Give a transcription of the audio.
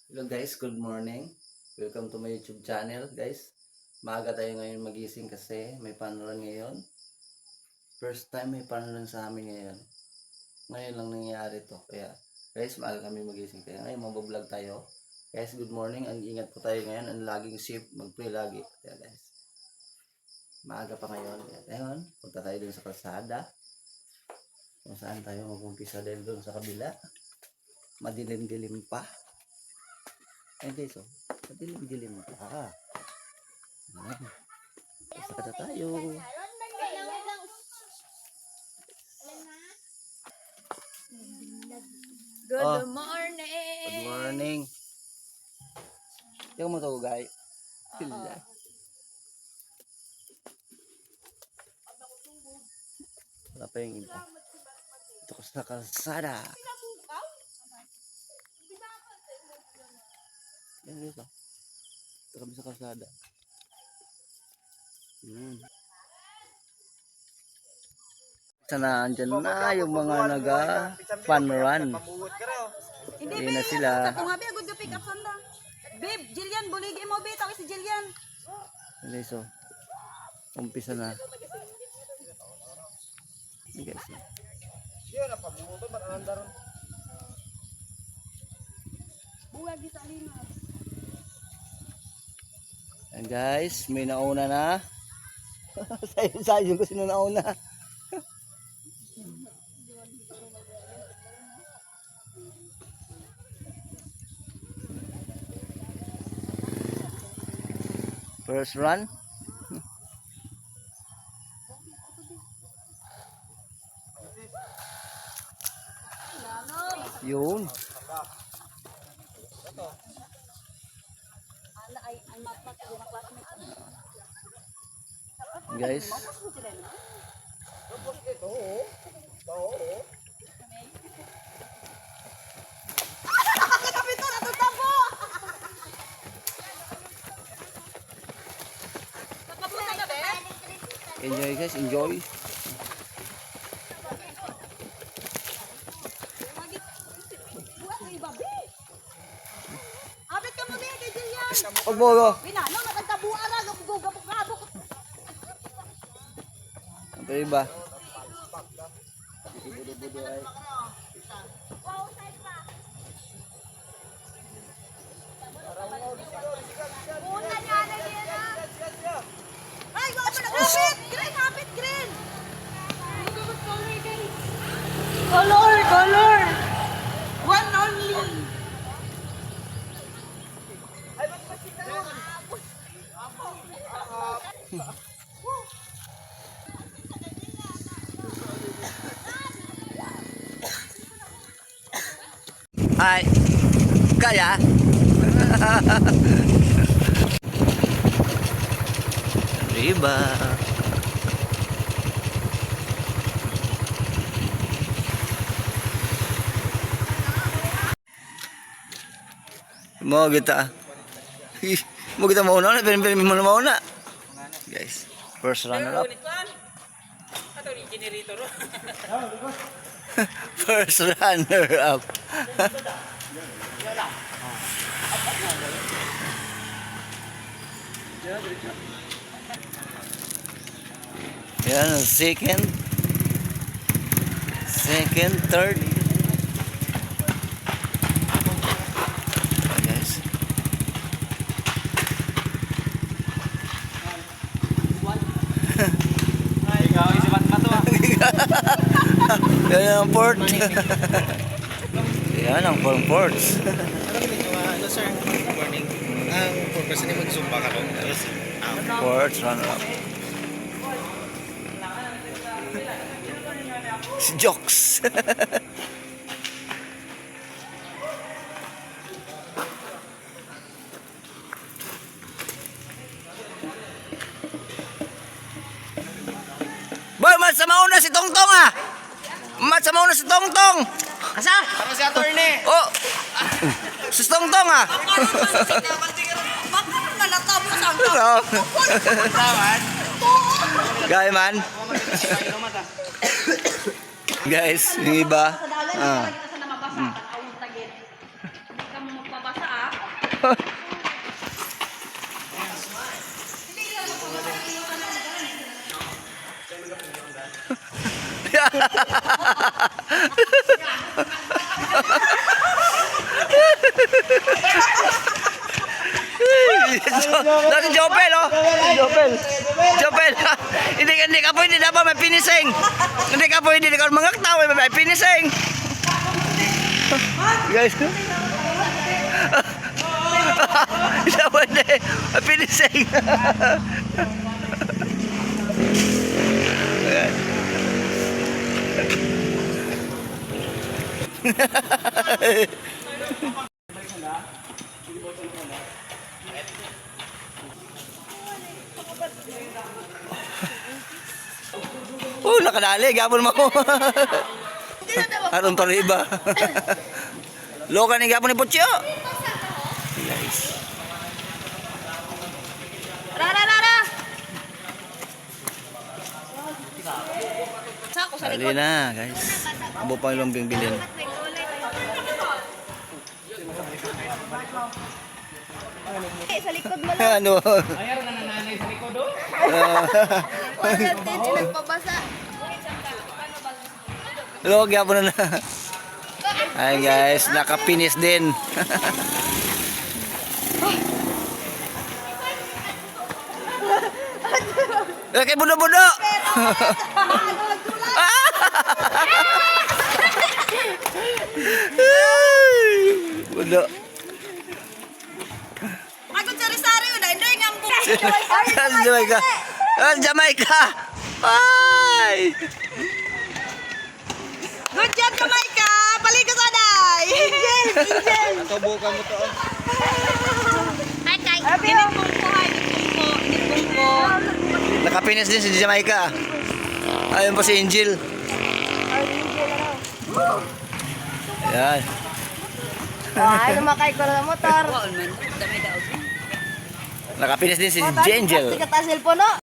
Hello guys, good morning. Welcome to my YouTube channel guys. Maaga tayo ngayon magising kasi may panulan ngayon. First time may panulan sa amin ngayon. Ngayon lang nangyayari to. Kaya guys, maaga kami magising. Kaya ngayon mabablog tayo. Guys, good morning. Ang ingat po tayo ngayon. Ang laging safe. Mag-pray lagi. Kaya guys, maaga pa ngayon. Kaya ngayon, punta tayo dun sa kalsada. Kung saan tayo mag-umpisa dahil dun sa kabila. Madilim-dilim pa. Ayun guys, madilim-dilim pa. Ayan. Saka na tayo. Good morning! Good morning. Yung mo to guys. Sila. Wala pa yung iba. Ito ko sa kalsada. Yan guys oh. Ito kami sa kalsada. Sana andyan na yung mga naga-fun run. Hindi na sila. Kung habi, good to pick up sanda. Babe, Jillian, buligi mo, babe. Tawag si Jillian. Okay, so, umpisa na. Okay, so. Buwag di sa limas. Ayan guys, may nauna na. Sayo ko sino nauna. First run. Yun. Guys. Enjoy guys, enjoy. Abit ka mo, babe, kay Jillian. Pagbogo. Binano, matagkabuara. Gabugabog. Ito iba. Una niya na yan. Ay, wala pa nag-abit. Green, abit, green. Color. One only. Ay, kaya? Diba? Mo kita. Mo kita mauna na, pero mo na mauna. Guys, first runner up. First runner up. Yan, second, third. Oh, guys. Ikaw, isipat pa to. Yan ang port. Yan ang ports. Ano sir? Good morning. Ang purpose ni mag-zumba ka ron. Ports runner up. Si Jokes. Boy, mat sa mauna si Tongtong ah. Mat sa mauna si Tongtong. Asa? Para si attorney. Oh. Si Tongtong ah. Bakit nalatabo sa angka? Tawad. Gaya man. Guys, yung iba. Sa dalan, hindi ka na mabasa. Awang tagit. Hindi ka mo magpabasa ah. Dati Jopel, oh. Jopel. Jopel. Hindi ka pwede dapat may pinising. Hindi ka pwede di ka mangaktaw may pinising. Guys. Hindi pwede. May pinising. Oh, nakadali. Gapon mo. Aron pa riba. Loka ni gapon ni Pucho. Guys. Rara! Sako sa Dali likod. na, guys. Abo pa yung lumbing bilin. Sa likod mo lang. Ano? Wala din silang pabasa. Hello, gapon na. Ay guys, nakapinis din. Okay, budo-budo. Budo. Ako sari-sari udah hindi ngambung. Jamaica. Jamaica. Ay. Good job, Jamaica! Paligo sa day! Angel! Tubukan mo to. Hi, Kai! Nipong ko, hi! Nipong ko! Nakapinis din si Jamaica. Ayun pa si Angel. Ayan. Ay, lumakay ko na motor. Nakapinis din si Angel. Tikat ang cellphone, no?